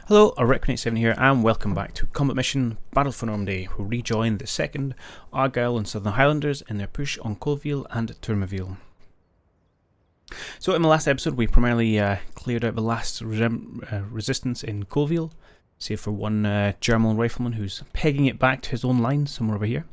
Hello, Rick87 here, and welcome back to Combat Mission Battle for Normandy. We'll rejoin the 2nd Argyll and Southern Highlanders in their push on Tourmauville and Tourmauville. So in the last episode we primarily cleared out the last resistance in Tourmauville, save for one German rifleman who's pegging it back to his own line somewhere over here.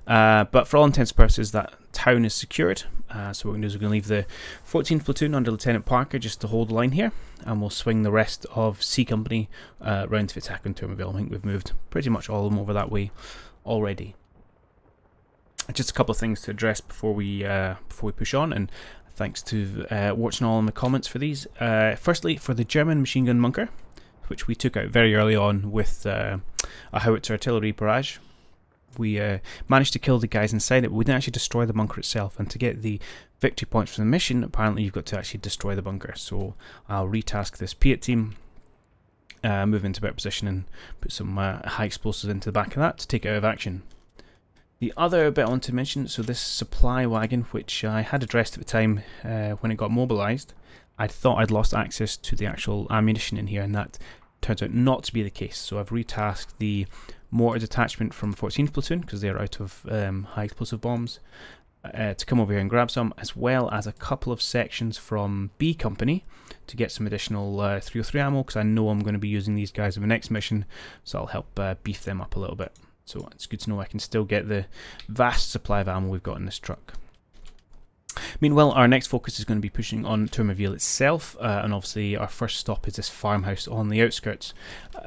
But for all intents and purposes that town is secured, so what we're going to do is we're going to leave the 14th Platoon under Lieutenant Parker just to hold the line here, and we'll swing the rest of C Company round to the attack on Tourmauville. I think we've moved pretty much all of them over that way already. Just a couple of things to address before we push on, and thanks to watching all in the comments for these. Firstly, for the German machine gun bunker, which we took out very early on with a howitzer artillery barrage. We managed to kill the guys inside it, but we didn't actually destroy the bunker itself. And to get the victory points from the mission, apparently you've got to actually destroy the bunker. So I'll retask this Piat team, move into better position and put some high explosives into the back of that to take it out of action. The other bit I want to mention, so this supply wagon, which I had addressed at the time when it got mobilised, I thought I'd lost access to the actual ammunition in here, and that turns out not to be the case. So I've retasked the mortar detachment from 14th Platoon, because they're out of high explosive bombs, to come over here and grab some, as well as a couple of sections from B Company to get some additional 303 ammo, because I know I'm going to be using these guys in the next mission, so I'll help beef them up a little bit. So it's good to know I can still get the vast supply of ammo we've got in this truck. Meanwhile, our next focus is going to be pushing on Tourmauville itself, and obviously our first stop is this farmhouse on the outskirts.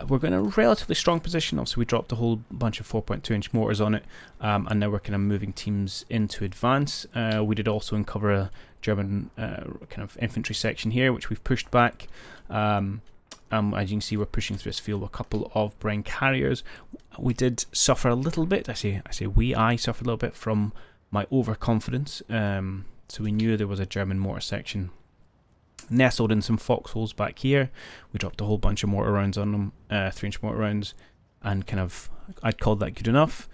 We're in a relatively strong position. Obviously we dropped a whole bunch of 4.2-inch mortars on it, and now we're kind of moving teams into advance. We did also uncover a German kind of infantry section here, which we've pushed back. As you can see, we're pushing through this field with a couple of Bren carriers. We did suffer a little bit, I suffered a little bit from my overconfidence. So we knew there was a German mortar section nestled in some foxholes back here. We dropped a whole bunch of mortar rounds on them, 3-inch mortar rounds, and kind of I'd called that good enough.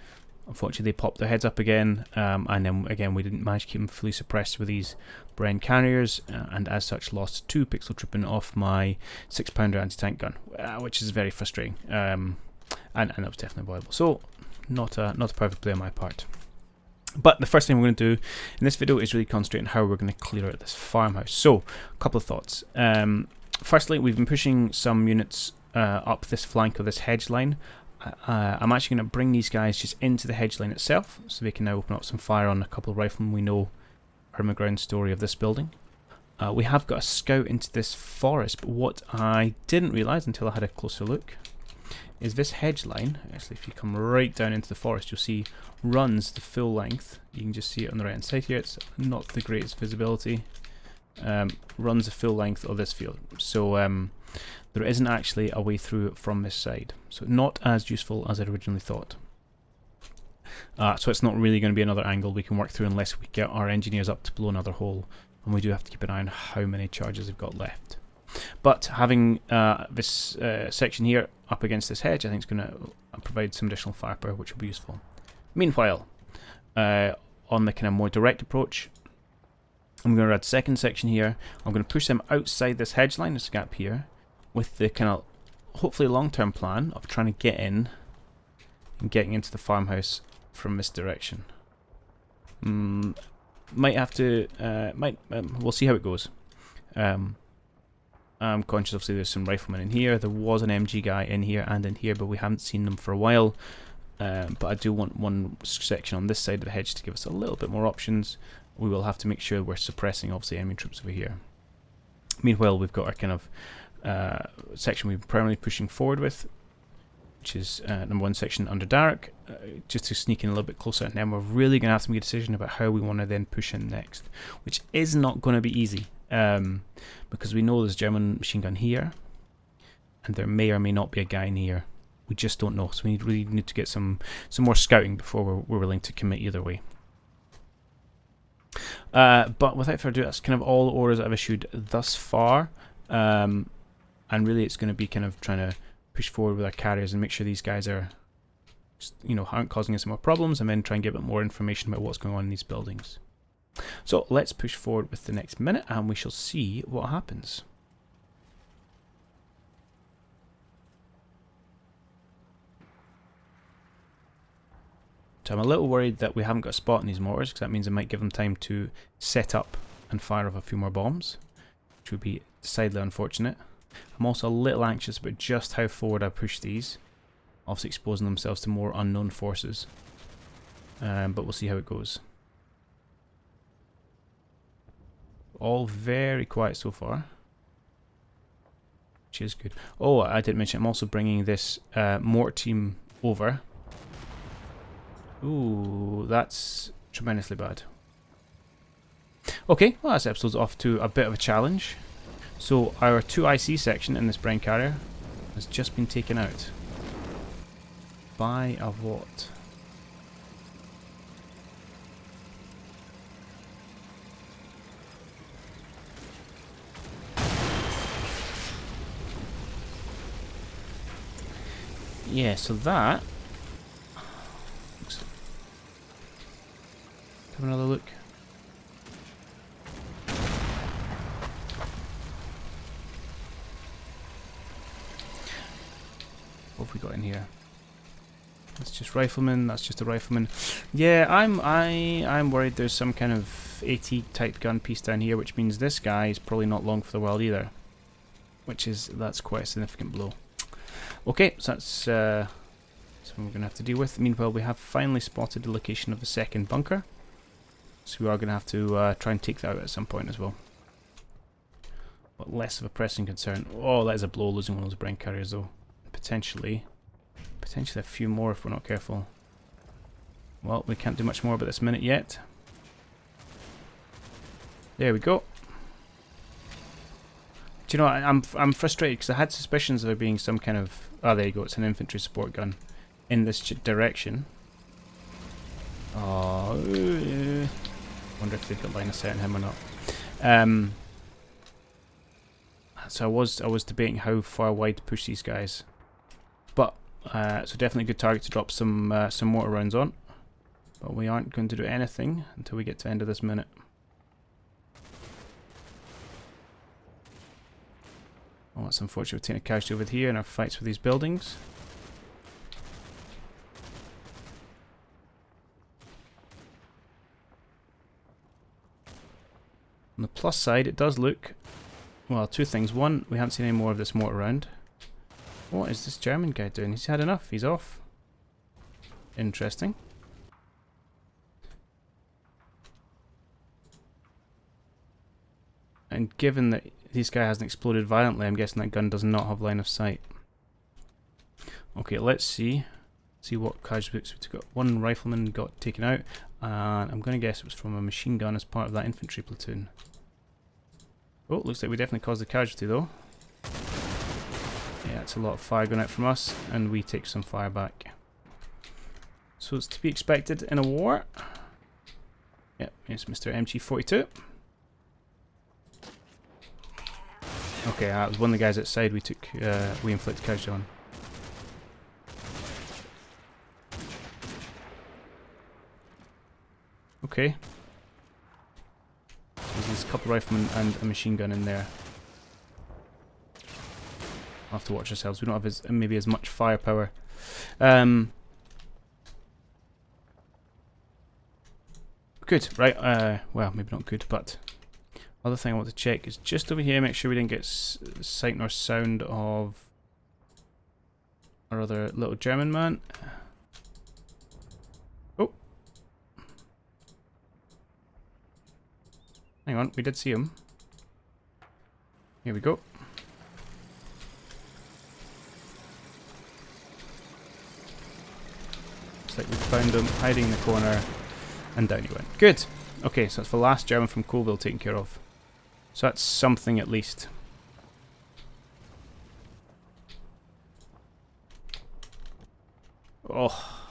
Unfortunately they popped their heads up again, and then again we didn't manage to keep them fully suppressed with these Bren carriers, and as such lost 2 pixel tripping off my 6-pounder anti-tank gun, which is very frustrating, and that was definitely viable. So not a perfect play on my part. But the first thing we're going to do in this video is really concentrate on how we're going to clear out this farmhouse. So, a couple of thoughts. Firstly, we've been pushing some units up this flank of this hedge line. I'm actually going to bring these guys just into the hedge line itself, so they can now open up some fire on a couple of riflemen we know are in the ground story of this building. We have got a scout into this forest, but what I didn't realise until I had a closer look is this hedge line, actually if you come right down into the forest, you'll see runs the full length. You can just see it on the right hand side here, it's not the greatest visibility. Runs the full length of this field. So there isn't actually a way through from this side. So not as useful as I originally thought. So it's not really going to be another angle we can work through unless we get our engineers up to blow another hole. And we do have to keep an eye on how many charges we've got left. But having this section here up against this hedge, I think is going to provide some additional firepower, which will be useful. Meanwhile, on the kind of more direct approach, I'm going to add a second section here. I'm going to push them outside this hedge line, this gap here, with the kind of hopefully long-term plan of trying to get in and getting into the farmhouse from this direction. Might have to, we'll see how it goes. I'm conscious, obviously, there's some riflemen in here. There was an MG guy in here and in here, but we haven't seen them for a while. But I do want one section on this side of the hedge to give us a little bit more options. We will have to make sure we're suppressing, obviously, enemy troops over here. Meanwhile, we've got our kind of section we've been primarily pushing forward with, which is number 1 section under Darek, just to sneak in a little bit closer. And then we're really going to have to make a decision about how we want to then push in next, which is not going to be easy. Because we know there's German machine gun here, and there may or may not be a guy in here. We just don't know, so we really need to get some more scouting before we're willing to commit either way. But without further ado, that's kind of all the orders I've issued thus far, and really it's going to be kind of trying to push forward with our carriers and make sure these guys are, aren't causing us more problems, and then try and get a bit more information about what's going on in these buildings. So let's push forward with the next minute and we shall see what happens. So I'm a little worried that we haven't got a spot in these mortars, because that means it might give them time to set up and fire off a few more bombs, which would be decidedly unfortunate. I'm also a little anxious about just how forward I push these, obviously exposing themselves to more unknown forces. But we'll see how it goes. All very quiet so far, which is good. Oh, I didn't mention I'm also bringing this mortar team over. Ooh, that's tremendously bad. Okay, well, this episode's off to a bit of a challenge. So our 2 IC section in this Brine carrier has just been taken out. By a what? Yeah, so that... Have another look. What have we got in here? That's just rifleman. That's just a rifleman. Yeah, I'm worried there's some kind of AT type gun piece down here, which means this guy is probably not long for the world either. That's quite a significant blow. Okay, so that's something we're going to have to deal with. Meanwhile, we have finally spotted the location of the second bunker, so we are going to have to try and take that out at some point as well. But less of a pressing concern. Oh, that is a blow, losing one of those Brine carriers though. Potentially a few more if we're not careful. Well, we can't do much more about this minute yet. There we go. Do you know, I'm frustrated because I had suspicions of there being some kind of... Oh, there you go, it's an infantry support gun in this direction. Oh, wonder if they've got line of sight on him or not. So I was debating how far wide to push these guys, but so definitely a good target to drop some mortar rounds on. But we aren't going to do anything until we get to the end of this minute. Oh, that's unfortunate. We're taking a casualty over here in our fights with these buildings. On the plus side, it does look... Well, two things. One, we haven't seen any more of this mortar round. What is this German guy doing? He's had enough. He's off. Interesting. And given that this guy hasn't exploded violently, I'm guessing that gun does not have line of sight. Okay, let's see. See what casualties we've got. One rifleman got taken out, and I'm going to guess it was from a machine gun as part of that infantry platoon. Oh, looks like we definitely caused a casualty though. Yeah, it's a lot of fire going out from us, and we take some fire back. So it's to be expected in a war. Yep, here's Mr. MG42. Okay, that was one of the guys outside we inflicted casualty on. Okay. So there's a couple of riflemen and a machine gun in there. We'll have to watch ourselves. We don't have maybe as much firepower. Good, right, well, maybe not good, but... Other thing I want to check is just over here, make sure we didn't get sight nor sound of our other little German man. Oh! Hang on, we did see him. Here we go. Looks like we found him hiding in the corner, and down he went. Good! Okay, so that's the last German from Tourmauville taken care of. So that's something at least. Oh.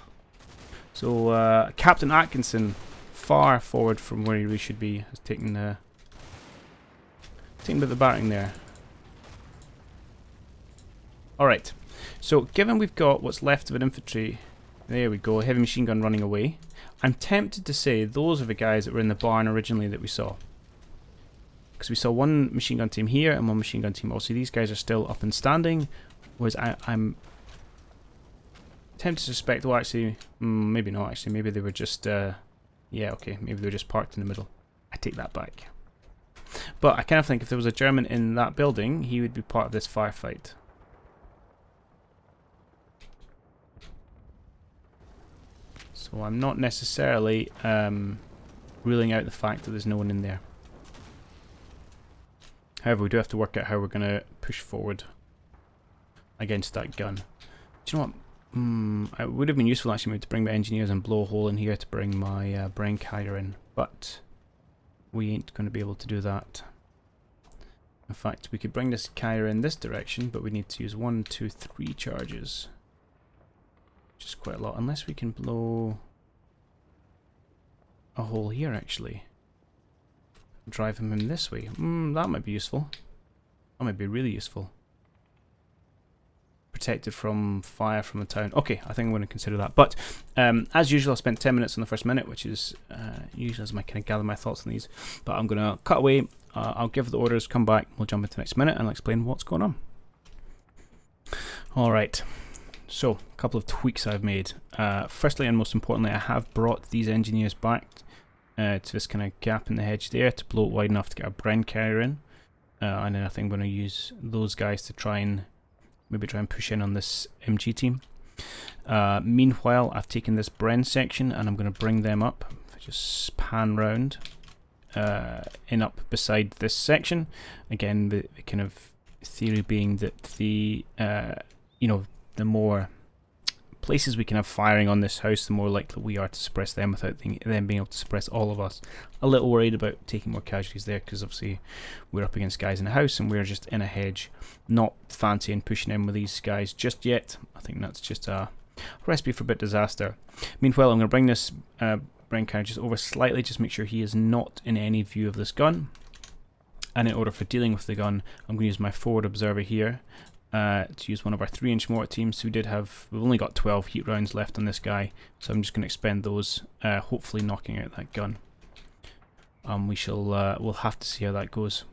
So Captain Atkinson, far forward from where he really should be, has taken a bit of the batting there. Alright, so given we've got what's left of an infantry, there we go, heavy machine gun running away. I'm tempted to say those are the guys that were in the barn originally that we saw. Because we saw one machine gun team here and one machine gun team. Also, these guys are still up and standing. Whereas I'm Tempted to suspect, well actually, maybe not actually, maybe they were just, yeah okay, maybe they were just parked in the middle. I take that back. But I kind of think if there was a German in that building, he would be part of this firefight. So I'm not necessarily ruling out the fact that there's no one in there. However, we do have to work out how we're going to push forward against that gun. Do you know what? It would have been useful actually maybe to bring my engineers and blow a hole in here to bring my brain carrier in, but we ain't going to be able to do that. In fact, we could bring this carrier in this direction, but we need to use 1, 2, 3 charges. Which is quite a lot, unless we can blow a hole here actually. Drive him in this way. That might be useful. That might be really useful. Protected from fire from the town. Okay, I think I'm going to consider that. But as usual, I spent 10 minutes on the first minute, which is usually as I kind of gather my thoughts on these. But I'm going to cut away. I'll give the orders, come back, we'll jump into the next minute and I'll explain what's going on. Alright, so a couple of tweaks I've made. Firstly and most importantly, I have brought these engineers back to this kind of gap in the hedge there to blow it wide enough to get a Bren carrier in. And then I think I'm going to use those guys to try and push in on this MG team. Meanwhile, I've taken this Bren section and I'm going to bring them up. If I just pan round in up beside this section. Again, the kind of theory being that the the more places we can have firing on this house, the more likely we are to suppress them without them being able to suppress all of us. A little worried about taking more casualties there because obviously we're up against guys in a house and we're just in a hedge. Not fancying pushing in with these guys just yet. I think that's just a recipe for a bit of disaster. Meanwhile, I'm going to bring this Bren carrier just over slightly, just make sure he is not in any view of this gun. And in order for dealing with the gun, I'm going to use my forward observer here. To use one of our 3-inch mortar teams. We've only got 12 heat rounds left on this guy, so I'm just going to expend those, hopefully knocking out that gun. We'll have to see how that goes.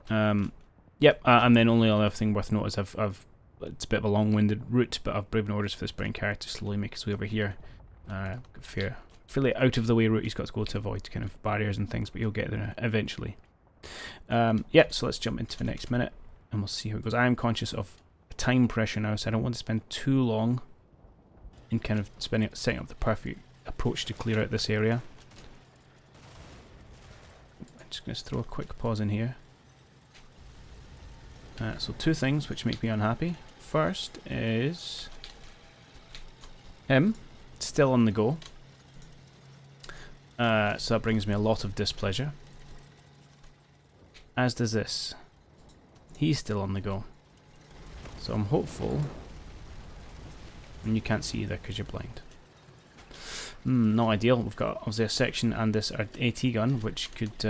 Yep, and then only other thing worth note is it's a bit of a long-winded route, but I've given orders for this Bren carrier to slowly make his way over here. Fairly out of the way route he's got to go to avoid kind of barriers and things, but he'll get there eventually. Yep, so let's jump into the next minute. And we'll see how it goes. I am conscious of time pressure now, so I don't want to spend too long in kind of setting up the perfect approach to clear out this area. I'm just going to throw a quick pause in here. So 2 things which make me unhappy. First is him still on the go. So that brings me a lot of displeasure. As does this. He's still on the go. So I'm hopeful. And you can't see either because you're blind. Not ideal. We've got obviously a section and this AT gun, which could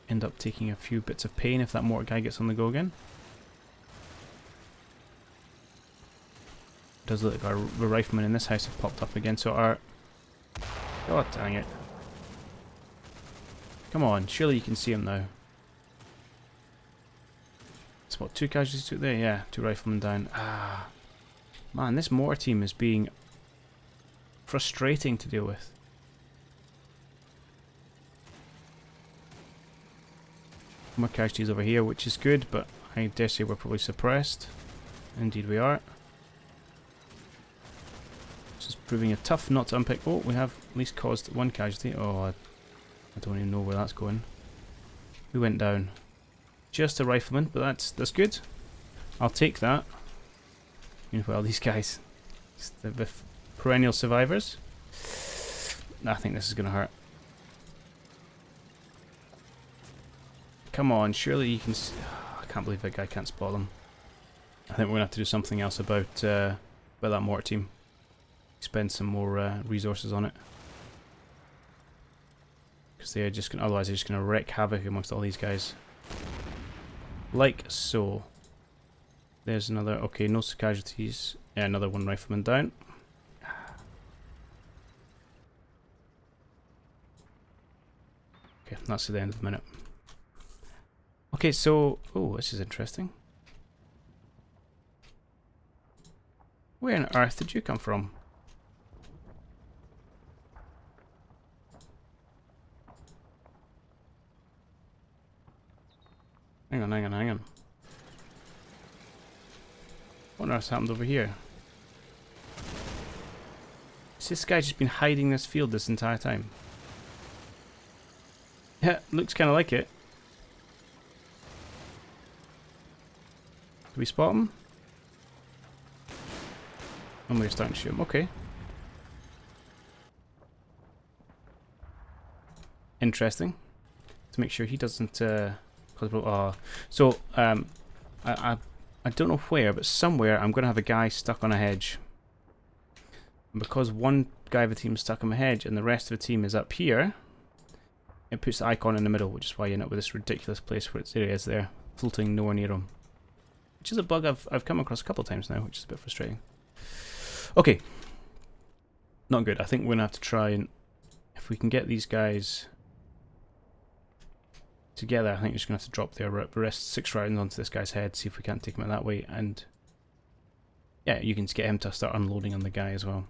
end up taking a few bits of pain if that mortar guy gets on the go again. Does look like the riflemen in this house have popped up again, so our... God dang it. Come on, surely you can see him now. It's what, 2 casualties took there? Yeah, 2 riflemen down. Man, this mortar team is being frustrating to deal with. More casualties over here, which is good, but I dare say we're probably suppressed. Indeed we are. This is proving a tough nut to unpick. Oh, we have at least caused 1 casualty. Oh, I don't even know where that's going. Who went down? Just a rifleman, but that's good. I'll take that. Meanwhile, these guys, the perennial survivors. I think this is going to hurt. Come on, surely you can... I can't believe that guy can't spot them. I think we're going to have to do something else about that mortar team. Spend some more resources on it. Because they're just going, otherwise they're just going to wreak havoc amongst all these guys. Like so. There's another, okay, no casualties. Yeah, another 1 rifleman down. Okay, that's the end of the minute. Okay, so, oh, this is interesting. Where on earth did you come from? Hang on, hang on, hang on. What on earth happened over here? Has this guy just been hiding in this field this entire time? Yeah, looks kind of like it. Do we spot him? And we're starting to shoot him. Okay. Interesting. To make sure he doesn't so I don't know where, but somewhere I'm going to have a guy stuck on a hedge. And because one guy of the team is stuck on a hedge and the rest of the team is up here, it puts the icon in the middle, which is why you end up with this ridiculous place where it is there, floating nowhere near him. Which is a bug I've come across a couple of times now, which is a bit frustrating. Okay. Not good. I think we're going to have to try and... If we can get these guys together, I think we're just going to have to drop the rest 6 rounds onto this guy's head, see if we can't take him out that way, and... Yeah, you can just get him to start unloading on the guy as well.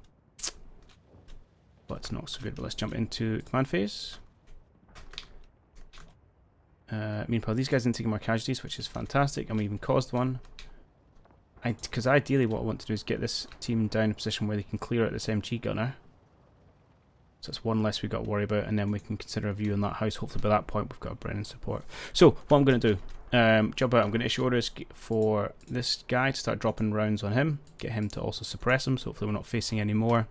But it's not so good, but let's jump into command phase. Meanwhile, these guys didn't take more casualties, which is fantastic, and we even caused one. Because ideally what I want to do is get this team down in a position where they can clear out this MG gunner. So it's one less we've got to worry about, and then we can consider a view on that house. Hopefully by that point we've got a Brennan support. So what I'm going to do, jump out, I'm going to issue orders for this guy to start dropping rounds on him. Get him to also suppress him, so hopefully we're not facing any more.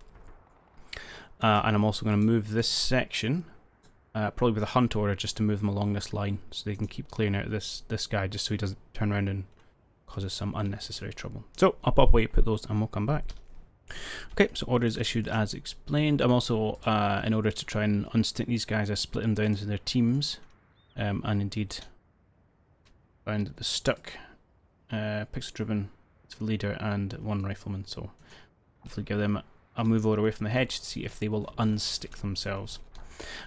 And I'm also going to move this section, probably with a hunt order, just to move them along this line, so they can keep clearing out this guy, just so he doesn't turn around and causes some unnecessary trouble. So I'll pop away, put those, and we'll come back. Okay, so orders issued as explained. I'm also, in order to try and unstick these guys, I split them down into their teams, and indeed found that the stuck pixel driven is the leader and 1 rifleman, so hopefully give them a move order away from the hedge to see if they will unstick themselves.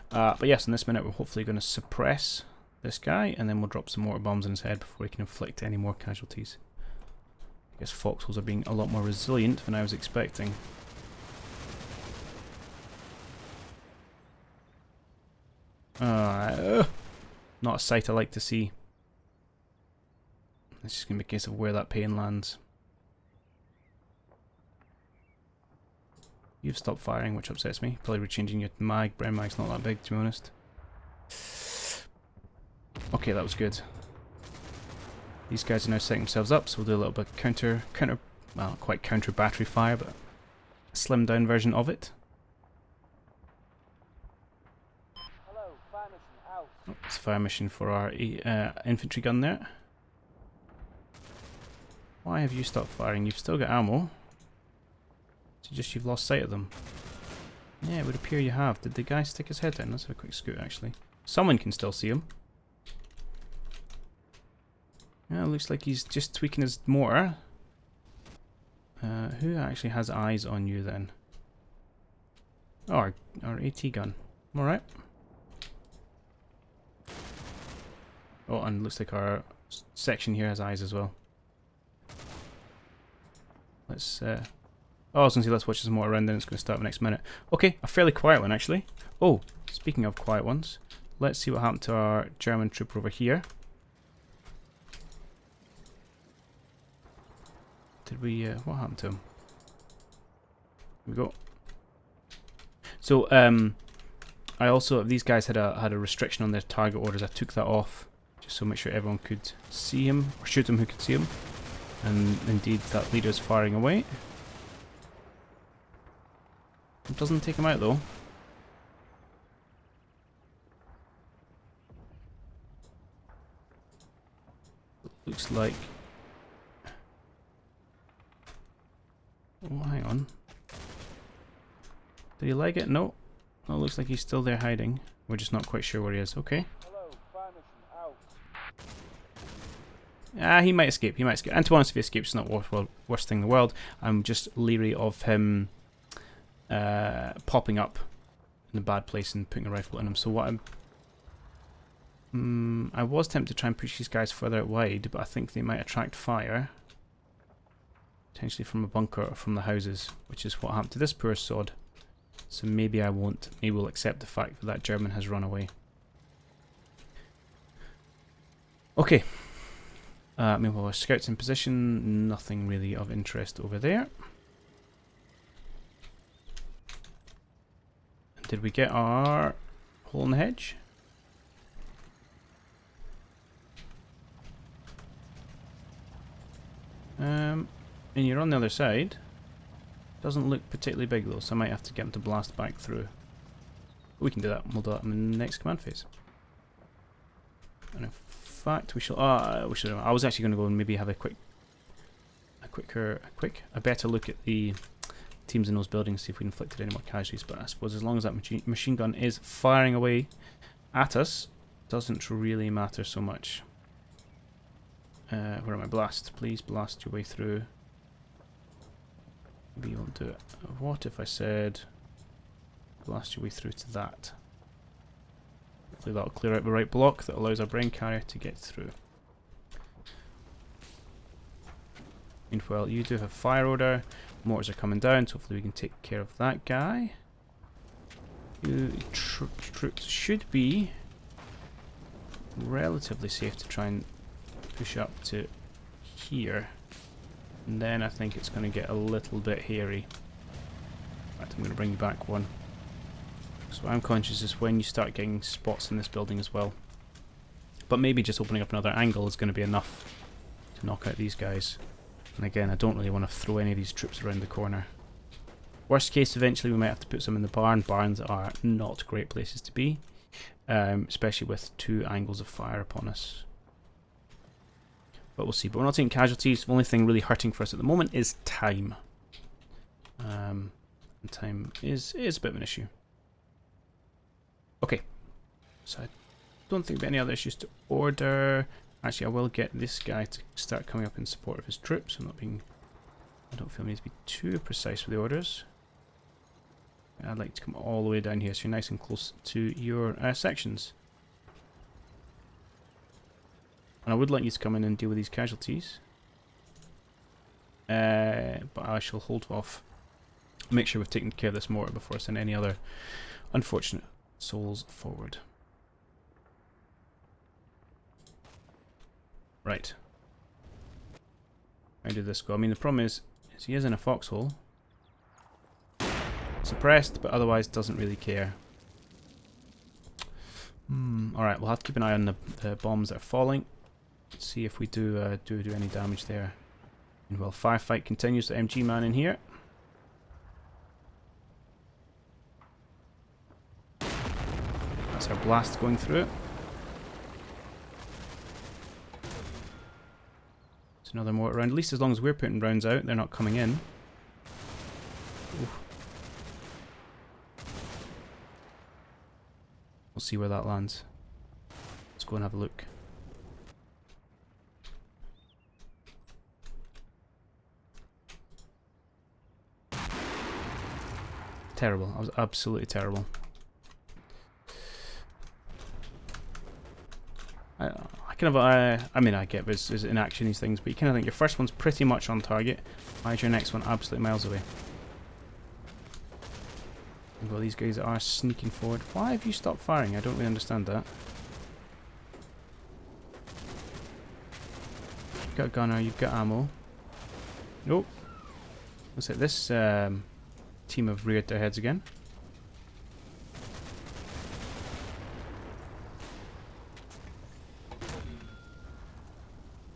But yes, in this minute we're hopefully going to suppress this guy, and then we'll drop some mortar bombs in his head before he can inflict any more casualties. I guess foxholes are being a lot more resilient than I was expecting. Not a sight I like to see. It's just going to be a case of where that pain lands. You've stopped firing, which upsets me. Probably rechanging your mag. Bren mag's not that big, to be honest. Okay, that was good. These guys are now setting themselves up, so we'll do a little bit of counter, well, not quite counter battery fire, but a slimmed down version of it. Hello, fire mission out. Oh, it's a fire mission for our infantry gun there. Why have you stopped firing? You've still got ammo. It's just you've lost sight of them. Yeah, it would appear you have. Did the guy stick his head in? Let's have a quick scoot, actually. Someone can still see him. Yeah, it looks like he's just tweaking his mortar. Who actually has eyes on you then? Oh, our AT gun. Alright. Oh, and looks like our section here has eyes as well. Let's, oh, I was going to say let's watch this mortar around, then it's going to start the next minute. Okay, a fairly quiet one actually. Oh, speaking of quiet ones, let's see what happened to our German trooper over here. Did we, what happened to him? Here we go. So, I also, these guys had a restriction on their target orders. I took that off, just so make sure everyone could see him, or shoot him who could see him. And indeed, that leader's firing away. It doesn't take him out though. Looks like... Oh, hang on. Did he like it? No. Oh, looks like he's still there hiding. We're just not quite sure where he is. Okay. Hello, fire mission out. Ah, he might escape. He might escape. And to be honest, if he escapes, it's not the worst thing in the world. I'm just leery of him popping up in a bad place and putting a rifle in him. So what I was tempted to try and push these guys further out wide, but I think they might attract fire. Potentially from a bunker or from the houses, which is what happened to this poor sod. So maybe I won't. Maybe we'll accept the fact that that German has run away. Okay. Meanwhile, our scouts in position. Nothing really of interest over there. Did we get our hole in the hedge? And you're on the other side. Doesn't look particularly big though, so I might have to get him to blast back through. We can do that. We'll do that in the next command phase. And in fact, we shall. We should. I was actually going to go and maybe have a better look at the teams in those buildings, see if we inflicted any more casualties. But I suppose as long as that machine gun is firing away at us, doesn't really matter so much. Where am I? Blast. Please blast your way through. Maybe you won't do it. What if I said blast your way through to that? Hopefully that'll clear out the right block that allows our brain carrier to get through. Meanwhile, you do have fire order. Mortars are coming down, so hopefully we can take care of that guy. You troops should be relatively safe to try and push up to here. And then I think it's going to get a little bit hairy. In fact, I'm going to bring you back one. So what I'm conscious is when you start getting spots in this building as well. But maybe just opening up another angle is going to be enough to knock out these guys. And again, I don't really want to throw any of these troops around the corner. Worst case, eventually we might have to put some in the barn. Barns are not great places to be. Especially with 2 angles of fire upon us. But we'll see. But we're not taking casualties. The only thing really hurting for us at the moment is time. And time is a bit of an issue. Okay. So I don't think there are any other issues to order. Actually, I will get this guy to start coming up in support of his troops. I don't feel I need to be too precise with the orders. I'd like to come all the way down here so you're nice and close to your sections. And I would like you to come in and deal with these casualties. But I shall hold off. Make sure we've taken care of this mortar before I send any other unfortunate souls forward. Right. How did this go? I mean, the problem is he is in a foxhole. Suppressed, but otherwise doesn't really care. Alright, we'll have to keep an eye on the bombs that are falling. Let's see if we do any damage there. And while firefight continues, the MG man in here. That's our blast going through it. It's another mortar round. At least as long as we're putting rounds out, they're not coming in. Oof. We'll see where that lands. Let's go and have a look. Terrible. I was absolutely terrible. I mean, I get this is in action, these things, but you kind of think your first one's pretty much on target. Why is your next one absolutely miles away? Well, these guys are sneaking forward. Why have you stopped firing? I don't really understand that. You've got a gunner, you've got ammo. Nope. Looks like this team have reared their heads again.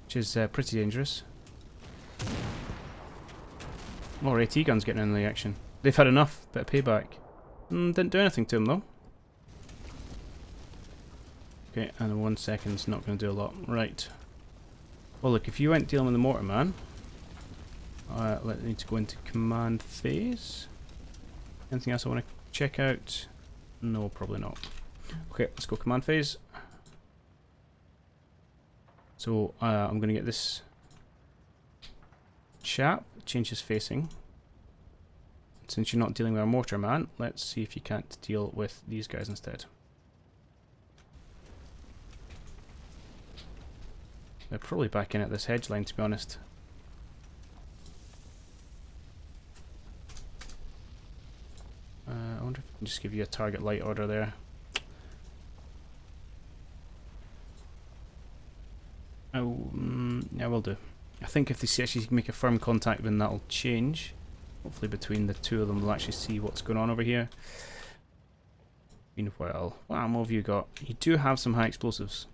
Which is pretty dangerous. More AT guns getting in the action. They've had enough. Bit of payback. Didn't do anything to them though. Okay, and 1 second's not going to do a lot. Right. Well, look, if you weren't dealing with the mortar man, let me need to go into command phase. Anything else I want to check out? No, probably not. Okay, let's go command phase. So I'm going to get this chap, change his facing. Since you're not dealing with a mortar man, let's see if you can't deal with these guys instead. They're probably back in at this hedge line, to be honest. Just give you a target light order there. Oh, yeah, will do. I think if they actually make a firm contact, then that'll change. Hopefully between the two of them they'll actually see what's going on over here. Meanwhile, what ammo have you got? You do have some high explosives.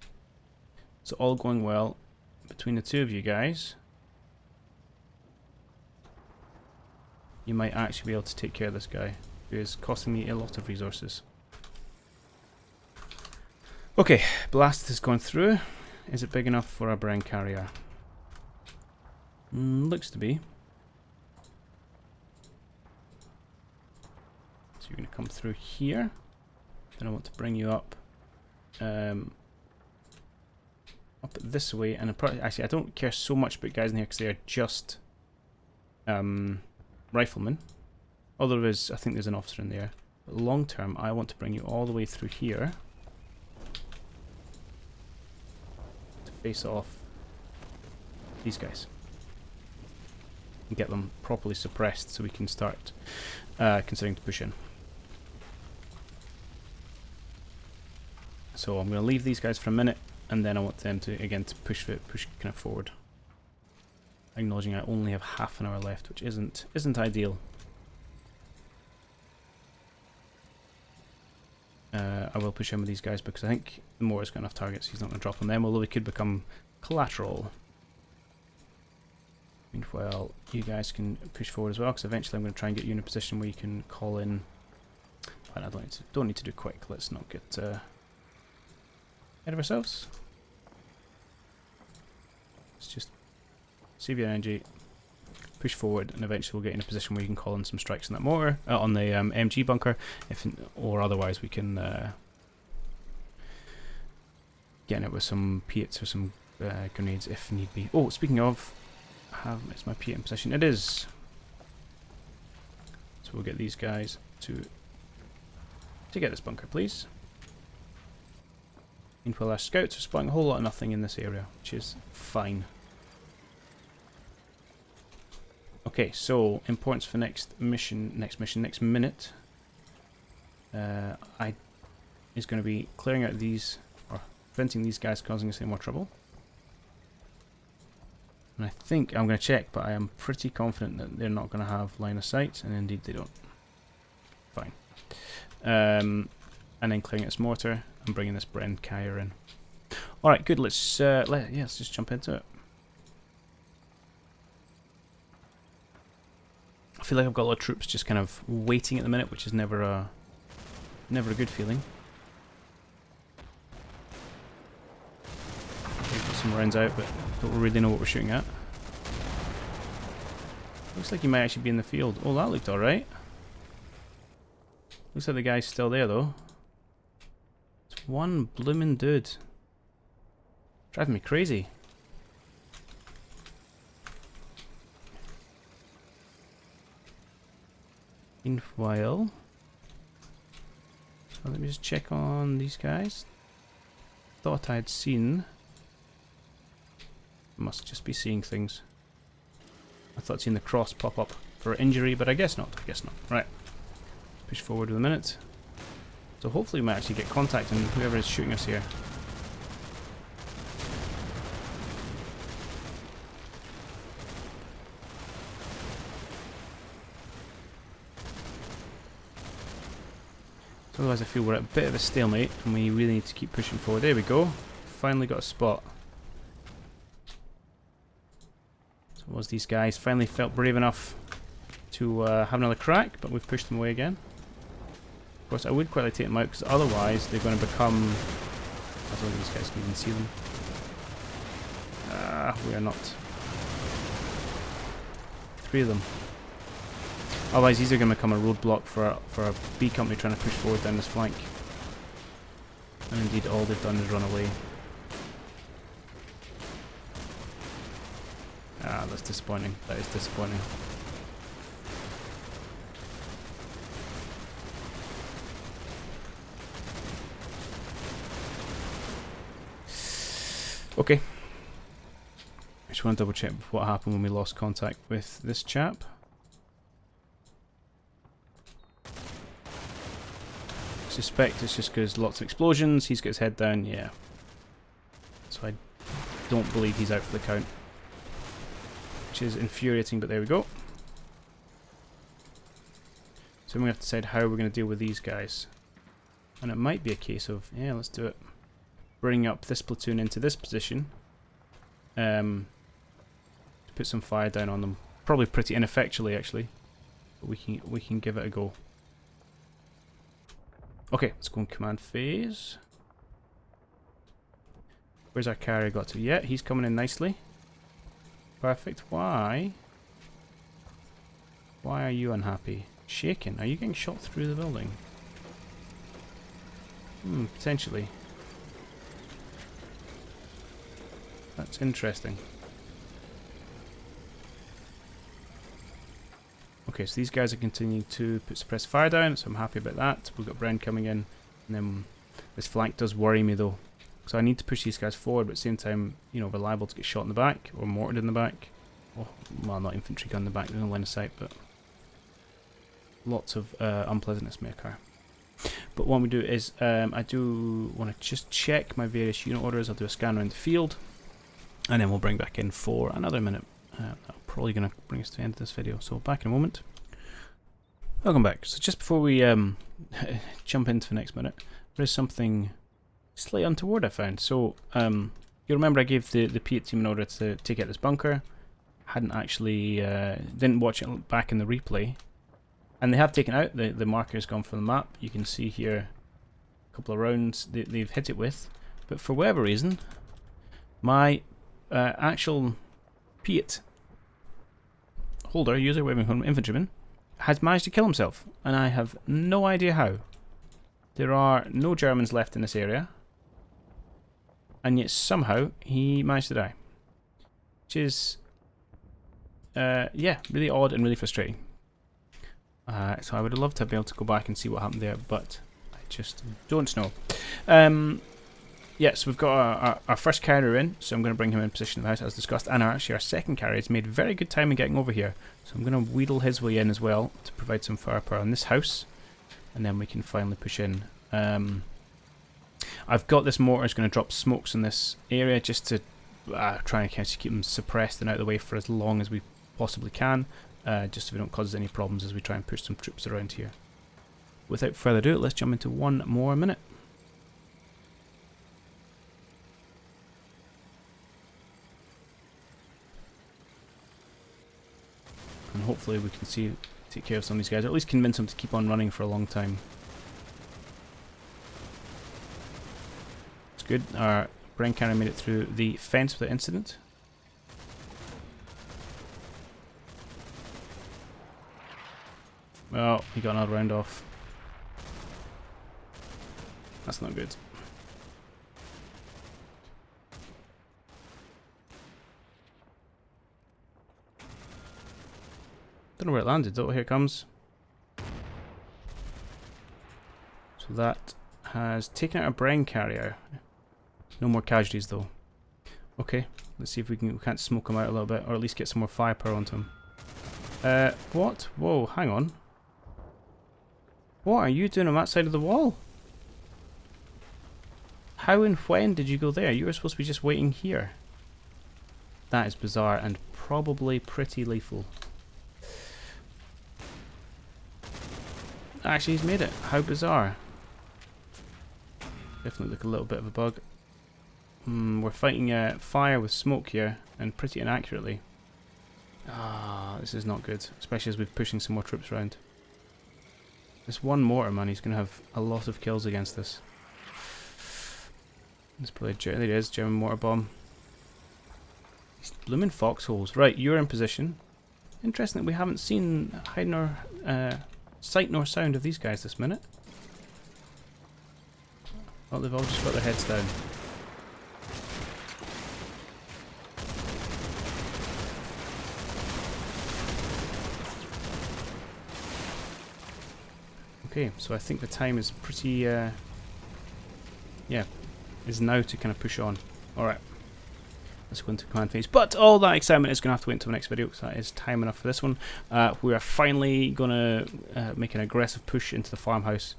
It's all going well between the two of you guys. You might actually be able to take care of this guy, who is costing me a lot of resources. Okay, blast has gone through. Is it big enough for a brain carrier? Looks to be. So you're going to come through here. Then I want to bring you up this way. And actually, I don't care so much about guys in here because they are just riflemen. Although there is, I think there's an officer in there. But long term, I want to bring you all the way through here to face off these guys and get them properly suppressed so we can start considering to push in. So I'm going to leave these guys for a minute, and then I want them to again to push kind of forward. Acknowledging I only have half an hour left, which isn't ideal. I will push in with these guys because I think the Mortar's got enough targets. He's not going to drop on them, although he could become collateral. Meanwhile, you guys can push forward as well, because eventually I'm going to try and get you in a position where you can call in. And I don't need to do quick. Let's not get ahead of ourselves. Let's just save your energy, push forward, and eventually we'll get in a position where you can call in some strikes on that mortar, on the MG bunker, or otherwise we can get in it with some P8s or some grenades if need be. Oh, speaking of, is my P8 in position? It is. So we'll get these guys to get this bunker, please. Meanwhile, our scouts are spotting a whole lot of nothing in this area, which is fine. Okay, so importance for next minute. Is going to be clearing out these, or preventing these guys causing us any more trouble. And I think I'm going to check, but I am pretty confident that they're not going to have line of sight, and indeed they don't. Fine. And then clearing its mortar and bringing this Bren carrier in. All right, good. Let's just jump into it. I feel like I've got a lot of troops just kind of waiting at the minute, which is never a good feeling. Okay, put some rounds out, but don't really know what we're shooting at. Looks like he might actually be in the field. Oh, that looked alright. Looks like the guy's still there though. It's one bloomin' dude. Driving me crazy. Meanwhile, so let me just check on these guys. Thought I had seen. Must just be seeing things. I thought I'd seen the cross pop up for injury, but I guess not. Right. Push forward with a minute. So hopefully we might actually get contact on whoever is shooting us here. So otherwise I feel we're at a bit of a stalemate and we really need to keep pushing forward. There we go. Finally got a spot. So it was these guys finally felt brave enough to have another crack, but we've pushed them away again. Of course, I would quite like to take them out because otherwise they're going to become. I don't think these guys can even see them. We are not. 3 of them. Otherwise, these are going to become a roadblock for a B company trying to push forward down this flank. And indeed, all they've done is run away. That's disappointing. That is disappointing. Okay. I just want to double check what happened when we lost contact with this chap. suspect it's just because lots of explosions. He's got his head down, yeah. So I don't believe he's out for the count. Which is infuriating, but there we go. So we have to decide how we're going to deal with these guys. And it might be a case of, yeah, let's do it. Bring up this platoon into this position. To put some fire down on them. Probably pretty ineffectually, actually. But we can give it a go. Okay, let's go in command phase. Where's our carrier got to? Yeah, he's coming in nicely. Perfect. Why? Why are you unhappy? Shaken. Are you getting shot through the building? Potentially. That's interesting. Okay, so these guys are continuing to put suppressed fire down, so I'm happy about that. We've got Brown coming in, and then this flank does worry me though. So I need to push these guys forward, but at the same time, you know, we're liable to get shot in the back, or mortared in the back. Oh, well, not infantry gun in the back, there's no line of sight, but lots of unpleasantness may occur. But what we do is, I do want to just check my various unit orders. I'll do a scan around the field, and then we'll bring back in for another minute. That'll probably going to bring us to the end of this video, so back in a moment. Welcome back. So just before we jump into the next minute, there is something slightly untoward I found. So you remember I gave the Piat team an order to take out this bunker. Hadn't actually didn't watch it back in the replay, and they have taken out the marker's gone from the map. You can see here a couple of rounds they've hit it with, but for whatever reason, my actual Piat holder, user, waving home infantryman, has managed to kill himself, and I have no idea how. There are no Germans left in this area, and yet somehow he managed to die, which is yeah, really odd and really frustrating. So I would have loved to be able to go back and see what happened there, but I just don't know. Yeah, so we've got our first carrier in, so I'm going to bring him in position of the house as discussed, and actually our second carrier has made very good time in getting over here, so I'm going to wheedle his way in as well to provide some firepower on this house, and then we can finally push in. I've got this mortar is going to drop smokes in this area just to try and keep them suppressed and out of the way for as long as we possibly can, just so we don't cause any problems as we try and push some troops around here. Without further ado, let's jump into one more minute. And hopefully we can take care of some of these guys, or at least convince them to keep on running for a long time. It's good. Our Bren cannon made it through the fence without incident. Well, he got another round off. That's not good. Don't know where it landed though. Here it comes. So that has taken out a Bren carrier. No more casualties though. Okay, let's see if we can't smoke him out a little bit, or at least get some more firepower onto him. What? Whoa, hang on. What are you doing on that side of the wall? How and when did you go there? You were supposed to be just waiting here. That is bizarre and probably pretty lethal. Actually, he's made it. How bizarre. Definitely look a little bit of a bug. We're fighting fire with smoke here, and pretty inaccurately. Ah, this is not good, especially as we're pushing some more troops around. This one mortar, man, he's going to have a lot of kills against us. There's probably there it is, German mortar bomb. These blooming foxholes. Right, you're in position. Interesting that we haven't seen hide nor sight nor sound of these guys this minute. Well, they've all just got their heads down. Okay, so I think the time is pretty, yeah, is now to kind of push on. Alright, let's go into command phase. But all that excitement is going to have to wait until the next video, because that is time enough for this one. We are finally going to make an aggressive push into the farmhouse.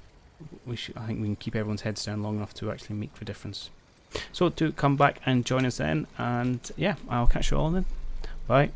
I think we can keep everyone's heads down long enough to actually make the difference. So do come back and join us then, and yeah, I'll catch you all then. Bye.